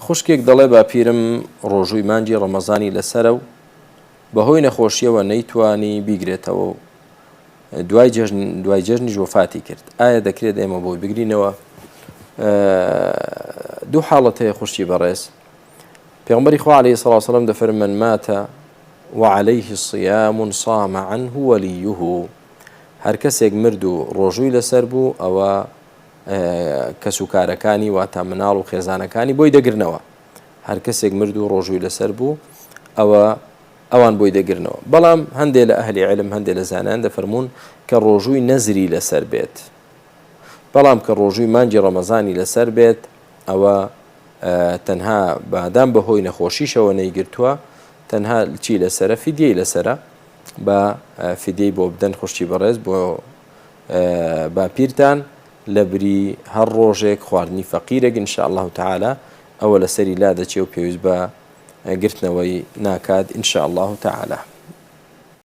خوشکێک دەڵێ باپیرم ڕۆژووی مانجی ڕەمەزانی لەسەرە و بەهۆی نەخۆشیەوە نەیتوانی بیگرێتەوە و دوای جەژنیش وفاتی کرد. ئایا دەکرێت ئێمە بۆی بگرینەوە؟ دوو حاڵەت هەیە خوشتی بەڕێز. پێغەمبەری خوا عەلەیهی سەڵاتو وەسەلام دەفەرمێ من ماتە وعليه صيام صام عنه وليه. هەر کەسێک مرد و ڕۆژووی لەسەر بوو ئەوە کەسوکارەکانی واتە مناڵ و خێزانەکانی بۆی دەگرنەوە. هەر کەسێک مرد و ڕۆژووی لەسەر بوو ئەوان بۆی دەگرنەوە. بەڵام هەندێک لە ئەهلی عیلم هەندێک لە زانایان دەفەرمونون کە ڕۆژووی نەزری لەسەر بێت، بەڵام کە ڕۆژووی مانجی ڕەمەزانی لەسەر بێت ئەوە تەنها بادام بەهۆی نەخۆشیشەوە نەیگرتووە تەنها چی لەسرە فیدیەی لەسرە بە فیدیەی بۆ بدەن خوشتی بەڕێز بۆ باپیرتان لە بری هەر ڕۆژێک خواردنی فەقیرێک ئینشاء الله تعالى ئەوە لەسەری لا دەچێ و پێویست بە گرتنەوەی ناکات ئینشاء الله تعالى.